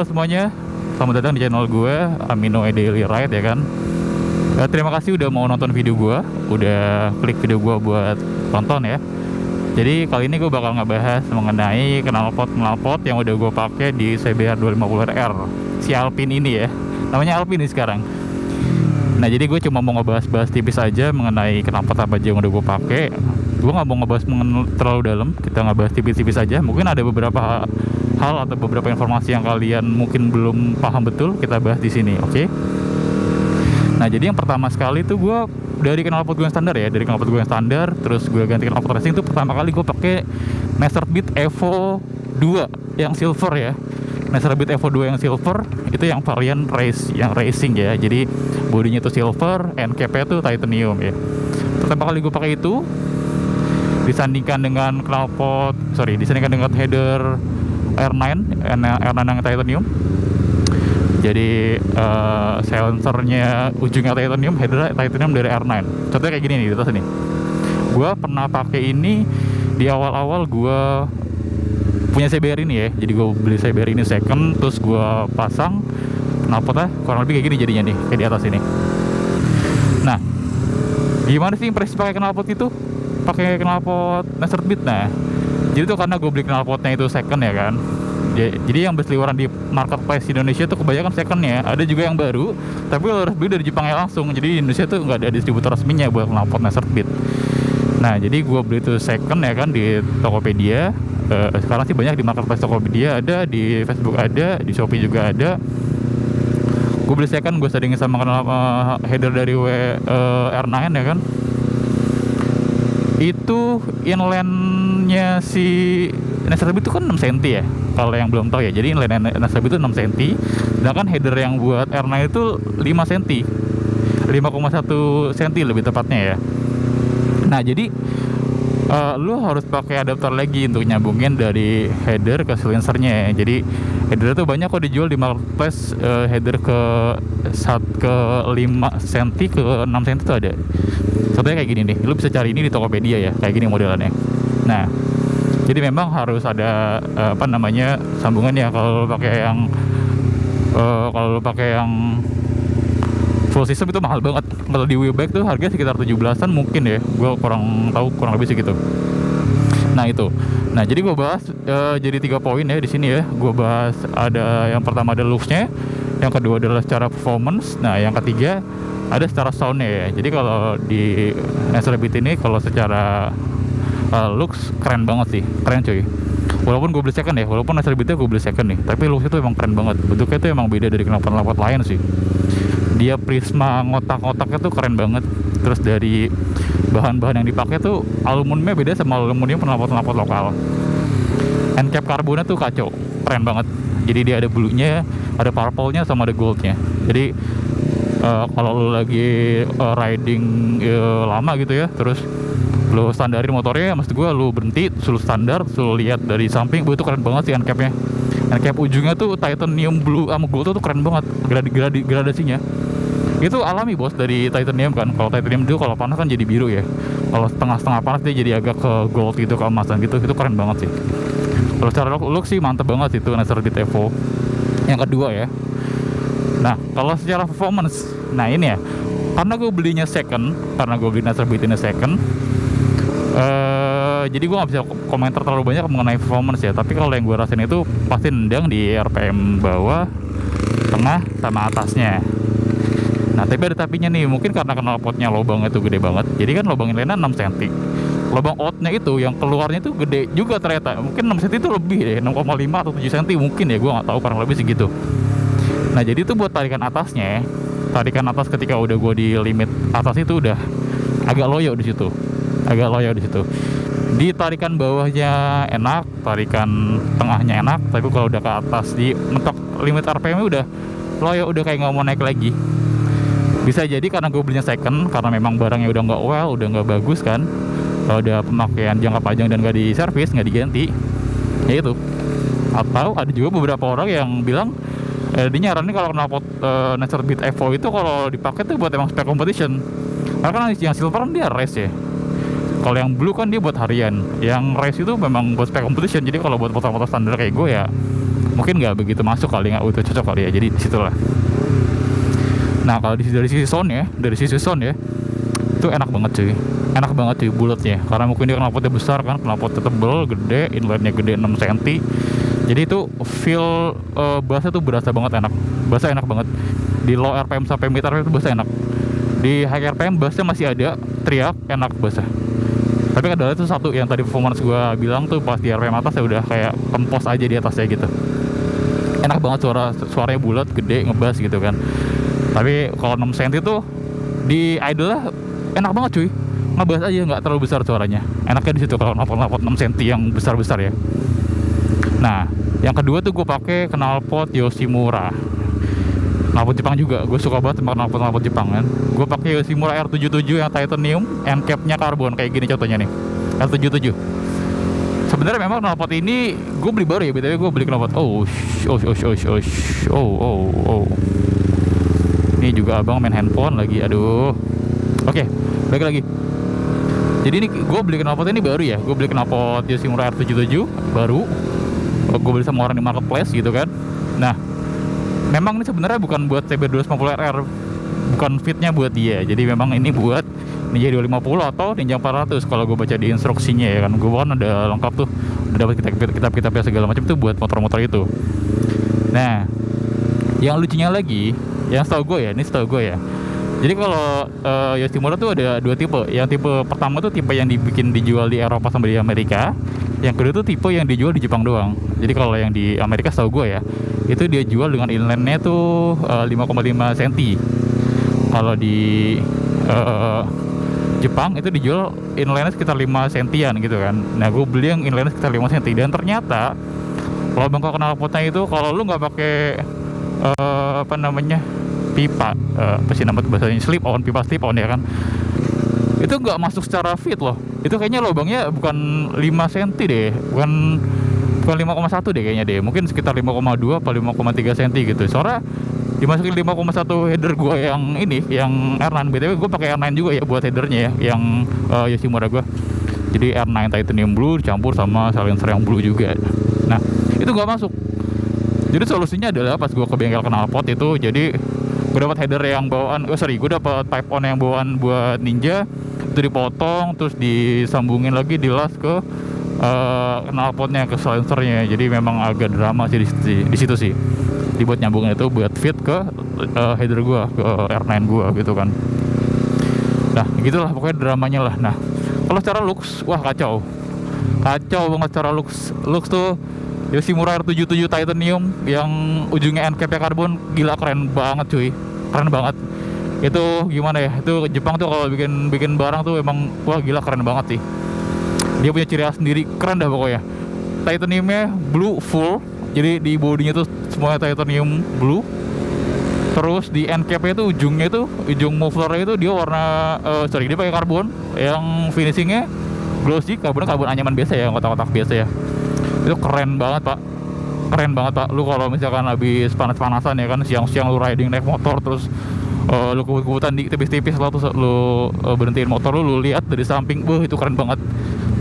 Halo semuanya, selamat datang di channel gue, Amino Daily Ride ya kan. Terima kasih udah mau nonton video gue, udah klik video gue buat tonton ya. Jadi kali ini gue bakal ngebahas mengenai knalpot yang udah gue pakai di CBR 250R, si Alpine ini ya. Namanya Alpine nih sekarang. Nah jadi gue cuma mau ngebahas tipis aja mengenai knalpot apa aja yang udah gue pakai. Gue nggak mau ngebahas terlalu dalam, kita ngebahas tipis-tipis aja. Mungkin ada beberapa hal atau beberapa informasi yang kalian mungkin belum paham betul, kita bahas di sini, oke? Nah jadi yang pertama sekali tuh gue dari knalpot gue yang standar ya, dari knalpot gue yang standar, terus gue ganti knalpot racing tuh pertama kali gue pakai Masterbit Evo 2 yang silver ya. Masterbit Evo 2 yang silver itu yang varian yang racing ya. Jadi bodinya tuh silver, end cap-nya tuh titanium ya. Pertama kali gue pakai itu disandingkan dengan header R9 yang titanium. Jadi silencernya ujungnya titanium, header titanium dari R9. Contohnya kayak gini nih di atas nih. Gua pernah pakai ini di awal-awal gua punya CBR ini ya. Jadi gua beli CBR ini second, terus gua pasang knalpotnya kurang lebih kayak gini jadinya nih, kayak di atas ini. Nah, gimana sih impresi pakai knalpot itu? Pakai knalpot Masterbit. Nah, jadi tuh karena gue beli knalpotnya itu second ya kan. Jadi yang berseliweran di marketplace Indonesia tuh kebanyakan secondnya. Ada juga yang baru, tapi lo harus beli dari Jepangnya langsung. Jadi di Indonesia tuh nggak ada distributor resminya buat knalpot Masterbit. Nah jadi gue beli itu second ya kan di Tokopedia. Sekarang sih banyak di marketplace Tokopedia, ada di Facebook, ada di Shopee juga ada. Gue beli second, gue settingin sama header dari R9 ya kan. Itu inline-nya si Masterbit itu kan 6 cm ya, kalau yang belum tahu ya. Jadi inline Masterbit itu 6 cm, sedangkan header yang buat R9 itu 5 cm, 5,1 cm lebih tepatnya ya. Nah jadi lu harus pakai adapter lagi untuk nyambungin dari header ke silencernya ya. Jadi header itu banyak kok dijual di marketplace, header ke 5 cm ke 6 cm itu ada. Contohnya kayak gini nih, lu bisa cari ini di Tokopedia ya, kayak gini modelannya. Nah, jadi memang harus ada sambungan ya. Kalau lu pakai yang full system itu mahal banget. Kalau di Wheelback tuh harganya sekitar 17-an mungkin ya. Gua kurang lebih segitu. Nah itu. Nah jadi gue bahas jadi 3 poin ya di sini ya. Gue bahas ada yang pertama ada looks-nya, yang kedua adalah secara performance. Nah yang ketiga ada secara sound-nya ya. Jadi kalau di Masterbit ini kalau secara looks keren banget sih, keren cuy. Walaupun gue beli second ya, walaupun Masterbitnya gue beli second nih, tapi looks itu emang keren banget. Bentuknya itu emang beda dari knalpot lain sih. Dia prisma ngotak-ngotaknya tuh keren banget. Terus dari bahan-bahan yang dipakai tuh aluminiumnya beda sama aluminium knalpot lokal. End cap karbonnya tuh kacau, keren banget. Jadi dia ada blue-nya, ada purple-nya, sama ada gold-nya. Jadi kalau lu lagi riding lama gitu ya, terus lu standarin motornya, maksud gue lu berhenti, lu standar, lu lihat dari samping, itu keren banget sih end cap-nya. End cap ujungnya tuh titanium blue sama gold tuh keren banget gradasinya. Itu alami bos dari titanium kan. Kalau titanium itu kalau panas kan jadi biru ya. Kalau setengah panas dia jadi agak ke gold gitu, keemasan gitu. Itu keren banget sih. Kalau secara look sih mantep banget itu Masterbit Evo yang kedua ya. Nah kalau secara performance, nah ini ya, karena gue belinya second, karena gue beli Masterbit ini second, jadi gue gak bisa komentar terlalu banyak mengenai performance ya. Tapi kalau yang gue rasain itu pasti nendang di RPM bawah, tengah, sama atasnya. Nah tapi ada tapinya nih, mungkin karena knalpotnya lubangnya itu gede banget. Jadi kan lubang inline 6 cm, lubang outnya itu yang keluarnya itu gede juga ternyata. Mungkin 6 cm itu lebih deh, 6,5 atau 7 cm mungkin ya, gue gak tahu, kurang lebih segitu. Nah jadi itu buat tarikan atasnya, tarikan atas ketika udah gue di limit atas itu udah agak loyo di situ, Di tarikan bawahnya enak, tarikan tengahnya enak, tapi kalau udah ke atas di mentok limit RPM-nya udah loyo, udah kayak nggak mau naik lagi. Bisa jadi karena gue belinya second, karena memang barangnya udah nggak well, udah nggak bagus kan, kalau udah pemakaian jangka panjang dan nggak diservis, nggak diganti, ya itu. Atau ada juga beberapa orang yang bilang dia nyaranin kalau knalpot Masterbit Evo itu kalau dipakai tuh buat emang spec competition. Karena kan yang silver kan dia race ya. Kalau yang blue kan dia buat harian. Yang race itu memang buat spec competition. Jadi kalau buat motor-motor standar kayak gue ya mungkin nggak begitu masuk kali, nggak utuh cocok kali ya, jadi disitulah. Nah kalau dari sisi sound ya, itu enak banget cuy, bulatnya, karena mungkin dia knalpotnya besar kan, knalpotnya tebel, gede, inline-nya gede 6 cm, jadi itu feel bassnya tuh berasa banget enak, bassnya enak banget. Di low RPM sampai mid RPM itu bassnya enak, di high RPM bassnya masih ada teriak, enak bassnya. Tapi kendala itu satu, yang tadi performance gue bilang tuh, pas di RPM atas ya udah kayak kempos aja di atasnya gitu. Enak banget suaranya bulat, gede, ngebass gitu kan. Tapi kalau 6 cm tuh di idle lah enak banget cuy, ngebass aja, nggak terlalu besar suaranya. Enaknya di situ kalau knalpot 6 cm yang besar-besar ya. Nah, yang kedua tuh gue pakai knalpot Yoshimura. Knalpot Jepang juga, gue suka banget sama knalpot Jepang kan. Gue pakai Yoshimura R77 yang titanium, end cap-nya karbon kayak gini contohnya nih, R77. Sebenarnya memang knalpot ini gue beli baru ya, btw gue beli knalpot. Ini juga abang main handphone lagi, aduh. Oke, balik lagi. Jadi ini gue beli knalpot ini baru ya, gue beli knalpot Yoshimura R77 baru. Gue beli sama orang di marketplace gitu kan. Nah, memang ini sebenarnya bukan buat CB250RR, bukan fitnya buat dia. Jadi memang ini buat Ninja 250 atau Ninja 400 kalau gue baca di instruksinya ya kan. Gue kan ada lengkap tuh, udah dapat kitab-kitabnya segala macam tuh buat motor-motor itu. Nah, yang lucunya lagi, yang setahu gue ya. Jadi kalau Yoshimura tuh ada dua tipe. Yang tipe pertama tuh tipe yang dijual di Eropa sama di Amerika. Yang kedua tuh tipe yang dijual di Jepang doang. Jadi kalau yang di Amerika setahu gue ya, itu dia jual dengan inline-nya tuh 5,5 cm. Kalau di Jepang itu dijual inline-nya sekitar 5 cm gitu kan. Nah gue beli yang inline-nya sekitar 5 cm. Dan ternyata kalau bengkok knalpotnya itu, kalau lu nggak pakai pipa, apa sih nama bahasanya, pipa slip on ya kan, itu nggak masuk secara fit loh. Itu kayaknya lubangnya bukan 5 cm deh, bukan 5,1 deh kayaknya deh, mungkin sekitar 5,2 atau 5,3 cm gitu. Soalnya dimasukin 5,1 header gue yang ini, yang R9. btw gue pakai R9 juga ya buat headernya ya, yang Yoshimura gue. Jadi R9 titanium blue dicampur sama silencer yang blue juga. Nah itu nggak masuk. Jadi solusinya adalah pas gue ke bengkel knalpot itu, jadi gue dapat header yang bawaan, gue dapat pipe on yang bawaan buat Ninja, itu dipotong terus disambungin lagi, dilas ke knalpotnya, ke silencernya. Jadi memang agak drama sih di situ sih, dibuat nyambungin itu buat fit ke header gue, ke R9 gue gitu kan. Nah gitulah pokoknya dramanya lah. Nah kalau secara looks, wah kacau banget secara looks tuh. Yoshimura R77 titanium yang ujungnya end cap-nya karbon, gila keren banget cuy, keren banget. Itu gimana ya, itu Jepang tuh kalau bikin barang tuh emang wah gila keren banget sih. Dia punya ciri khas sendiri, keren dah pokoknya. Titaniumnya blue full, jadi di bodinya tuh semuanya titanium blue. Terus di end cap-nya tuh ujung mufflernya itu dia warna dia pakai karbon yang finishingnya glossy, karbon anyaman biasa ya, kotak-kotak biasa ya. Itu keren banget pak. Lu kalau misalkan habis panas-panasan ya kan, siang-siang lu riding naik motor, terus lu kebut-kebutan di tipis-tipis lah, terus lu berhentiin motor lu lihat dari samping, itu keren banget.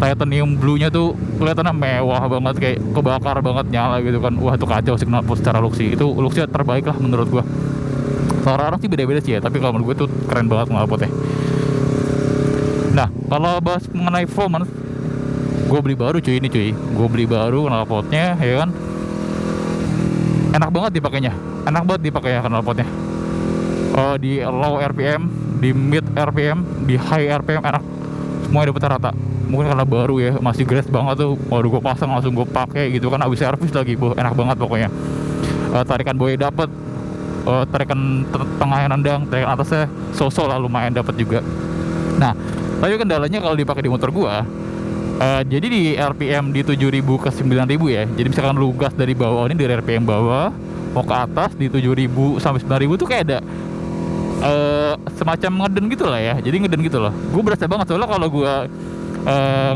Titanium blue nya tuh kelihatannya mewah banget, kayak kebakar banget nyala gitu kan. Wah itu kacau sih knalpot secara looks-nya. Itu looks-nya terbaik lah menurut gua. Orang-orang sih beda-beda sih ya, tapi kalau menurut gua tuh keren banget knalpotnya. Nah kalau bahas mengenai performance, gue beli baru knalpotnya ya kan, enak banget dipakainya knalpotnya. Di low RPM, di mid RPM, di high RPM enak, semuanya dapat rata. Mungkin karena baru ya, masih grass banget tuh, baru gue pasang langsung gue pakai gitu kan, abis servis lagi, enak banget pokoknya. Tarikan boy dapet, tarikan tengahnya nendang, tarikan atasnya so-so lah lumayan dapat juga. Nah tapi kendalanya kalau dipakai di motor gue, jadi di RPM di 7.000 ke 9.000 ya. Jadi misalkan lu gas dari bawah, ini dari RPM bawah mau ke atas di 7.000 sampai 9.000 tuh kayak ada semacam ngeden gitu lah ya. Jadi ngeden gitu loh. Gue berasa banget soalnya kalau gue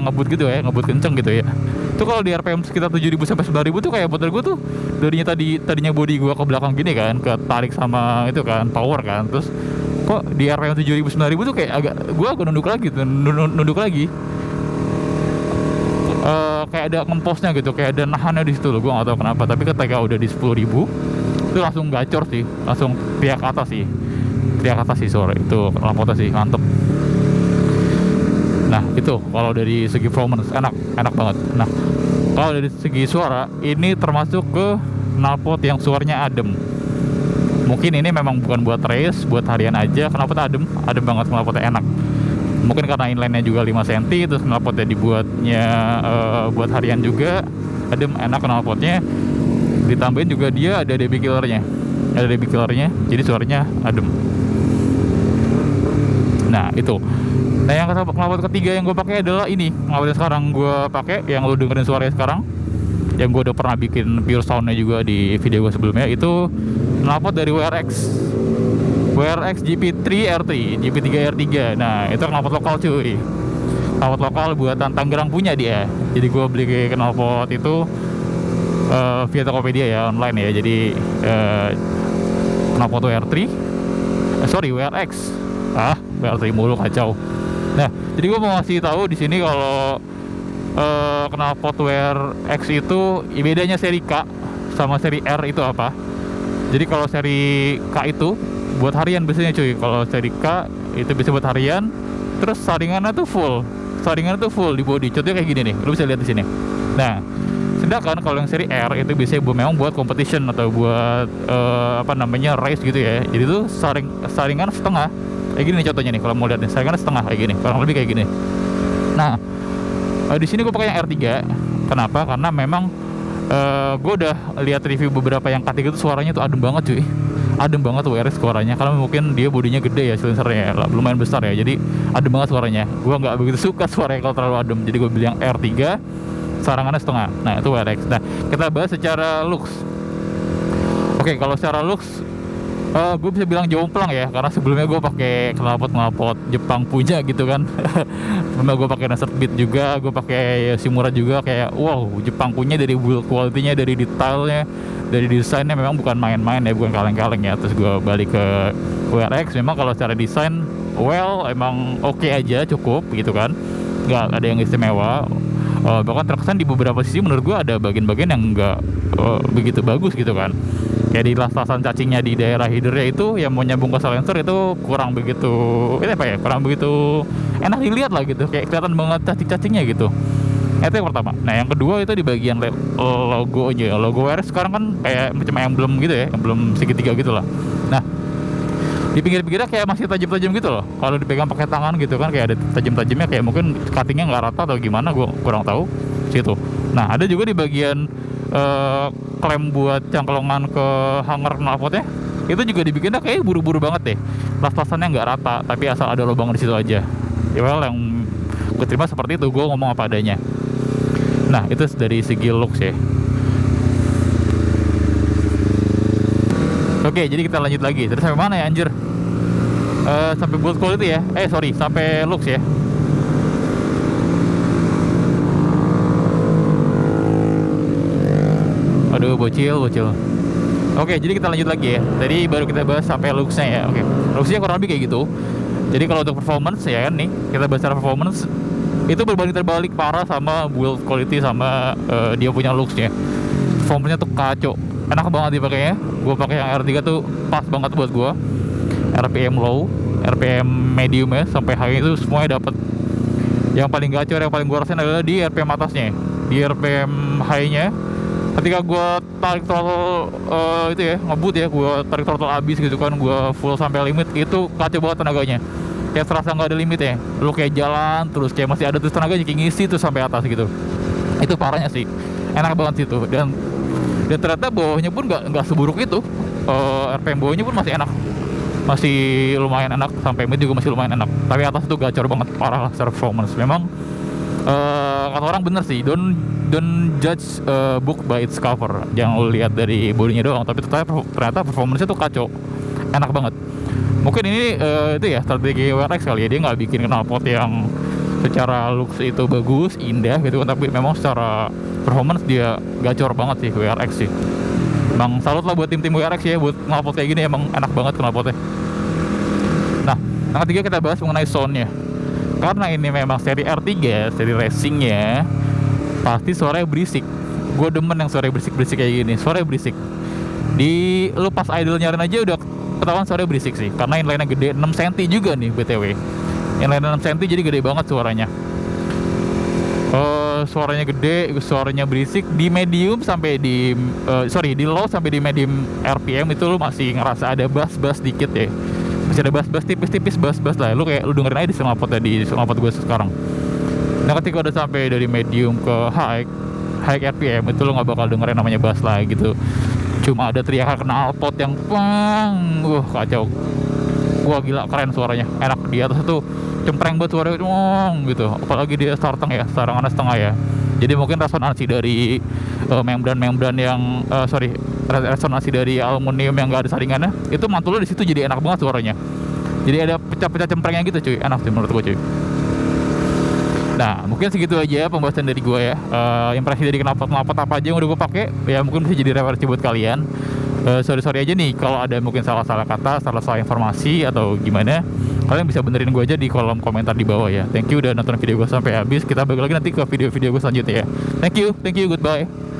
ngebut gitu ya, ngebut kenceng gitu ya. Itu kalau di RPM sekitar 7.000 sampai 9.000 tuh kayak motor gue tuh tadinya body gue ke belakang gini kan, ketarik sama itu kan, power kan. Terus kok di RPM 7.000 9.000 tuh kayak agak nunduk lagi. kayak ada ngemposnya gitu, kayak ada nahannya di situ loh, gue nggak tahu kenapa. Tapi ketika udah di 10.000 itu langsung gacor sih, langsung teriak atas sih sore itu knalpotnya sih mantep. Nah itu kalau dari segi performance enak banget. Nah kalau dari segi suara ini termasuk ke knalpot yang suaranya adem. Mungkin ini memang bukan buat race, buat harian aja. Knalpotnya adem banget, knalpotnya enak. Mungkin karena inline-nya juga 5 cm, terus knalpotnya dibuatnya buat harian juga, adem enak knalpotnya. Ditambahin juga dia ada DB killernya, jadi suaranya adem. Nah itu. Nah yang knalpot ketiga yang gue pakai adalah ini, knalpot yang sekarang gue pakai, yang lu dengerin suaranya sekarang, yang gue udah pernah bikin pure soundnya juga di video gue sebelumnya. Itu knalpot dari WRX GP3 R3. Nah itu knalpot lokal cuy, knalpot lokal buatan Tangerang punya dia. Jadi gue beli knalpot itu via Tokopedia ya, online ya. Jadi knalpot WRX WR3 mulu, kacau. Nah jadi gue mau ngasih tahu di sini kalau knalpot WRX itu bedanya seri K sama seri R itu apa. Jadi kalau seri K itu buat harian biasanya cuy. Kalau seri K itu bisa buat harian. Terus saringannya tuh full di body. Contohnya kayak gini nih, lu bisa lihat di sini. Nah sedangkan kalau yang seri R itu biasanya memang buat competition atau buat race gitu ya. Jadi tuh saringan setengah kayak gini nih contohnya nih. Kalau mau lihat nih, saringan setengah kayak gini, kurang lebih kayak gini. Nah di sini gue pakai yang R3. Kenapa? Karena memang gue udah lihat review beberapa yang K3 itu suaranya tuh adem banget cuy, adem banget tuh WRX suaranya. Karena mungkin dia bodinya gede ya, silinsernya lumayan besar ya, jadi adem banget suaranya. Gue nggak begitu suka suaranya kalau terlalu adem, jadi gue beli yang R3 sarangannya setengah. Nah itu WRX. Nah kita bahas secara looks. Oke, kalau secara looks gue bisa bilang jomplang ya, karena sebelumnya gue pakai knalpot Jepang punya gitu kan. Sebelumnya gue pakai Nasert Beat juga, gue pakai Shimura juga, kayak wow, Jepang punya dari build quality-nya, dari detailnya, dari desainnya memang bukan main-main ya, bukan kaleng-kaleng ya. Terus gue balik ke WRX, memang kalau secara desain emang oke aja, cukup gitu kan, nggak ada yang istimewa. Bahkan terkesan di beberapa sisi menurut gue ada bagian-bagian yang nggak begitu bagus gitu kan. Kayak di las-lasan cacingnya di daerah headernya itu yang mau nyambung ke silencer itu kurang begitu enak dilihat lah gitu, kayak kelihatan banget cacing-cacingnya gitu. Itu yang pertama. Nah yang kedua itu di bagian logonya. Logo WRX sekarang kan kayak macam emblem gitu ya, emblem segitiga gitu lah. Nah di pinggir-pinggirnya kayak masih tajam-tajam gitu loh. Kalau dipegang pakai tangan gitu kan kayak ada tajam-tajamnya, kayak mungkin cuttingnya nggak rata atau gimana, gue kurang tahu situ. Nah ada juga di bagian klem buat cangkelongan ke hanger knalpotnya, itu juga dibikinnya kayak buru-buru banget deh. Las-lasannya nggak rata, tapi asal ada lubang di situ aja. Ya yang gue terima seperti itu, gue ngomong apa adanya. Nah itu dari segi looks ya. Oke, jadi kita lanjut lagi. Terus sampai mana ya anjir? Sampai build quality ya. Sampai looks ya. Aduh, bocil. Oke, jadi kita lanjut lagi ya. Tadi baru kita bahas sampai looksnya ya. Oke, looksnya kurang lebih kayak gitu. Jadi kalau untuk performance ya kan nih, kita bahas secara performance itu berbanding terbalik parah sama build quality sama dia punya looksnya. Performance-nya tuh kacau, enak banget dipakainya. Gue pakai yang R3 tuh pas banget buat gue. RPM low, RPM medium ya, sampai high itu semuanya dapat. Yang paling gacor, yang paling gue rasain adalah di RPM atasnya. Di RPM high-nya, ketika gue tarik throttle itu ya, ngebut ya, gue tarik throttle abis gitu kan, gue full sampai limit, itu kacau banget tenaganya. Kayak serasa nggak ada limit ya, lu kayak jalan terus kayak masih ada terus tenaganya, kayak ngisi tuh sampai atas gitu. Itu parahnya sih, enak banget sih itu. Dan ternyata bawahnya pun nggak seburuk itu. RPM bawahnya pun masih enak, masih lumayan enak, sampai mid juga masih lumayan enak. Tapi atas itu gacor banget, parah lah secara performance. Memang kata orang bener sih, don't judge book by its cover. Jangan lu lihat dari bodinya doang, tapi ternyata performance-nya tuh kacau, enak banget. Mungkin ini itu ya strategi WRX kali ya, dia nggak bikin knalpot yang secara looks itu bagus, indah gitu kan, tapi memang secara performance dia gacor banget sih WRX sih. Emang salut lah buat tim-tim WRX ya, buat knalpot kayak gini emang enak banget knalpotnya. Nah, yang ketiga kita bahas mengenai soundnya. Karena ini memang seri R3, seri racingnya, pasti suaranya berisik. Gue demen yang suaranya berisik kayak gini, suaranya berisik. Di lu pas idle nyariin aja udah ketahuan suaranya berisik sih, karena inline-nya gede 6 cm juga nih BTW. Inline 6 cm jadi gede banget suaranya. Suaranya gede, suaranya berisik. Di medium sampai di di low sampai di medium RPM itu lu masih ngerasa ada bass dikit ya. Masih ada bass tipis-tipis bass lah. Lu kayak lu dengerin aja di snapshot gue sekarang. Nah ketika udah sampai dari medium ke high RPM itu lu nggak bakal dengerin namanya bass lah gitu. Cuma ada teriakan knalpot yang pang, kacau. Wah gila, keren suaranya, enak. Di atas itu cempreng buat suaranya gitu. Apalagi dia starangan setengah ya. Jadi mungkin resonansi dari membran yang resonansi dari aluminium yang gak ada saringannya itu mantulnya di situ, jadi enak banget suaranya. Jadi ada pecah-pecah cemprengnya gitu cuy, enak sih menurut gue cuy. Nah mungkin segitu aja pembahasan dari gue ya. Impresi dari knalpot apa aja yang udah gue pakai ya, mungkin bisa jadi referensi buat kalian. Sorry aja nih kalau ada mungkin salah kata, salah informasi atau gimana, kalian bisa benerin gue aja di kolom komentar di bawah ya. Thank you udah nonton video gue sampai habis. Kita balik lagi nanti ke video-video gue selanjutnya ya. Thank you, goodbye.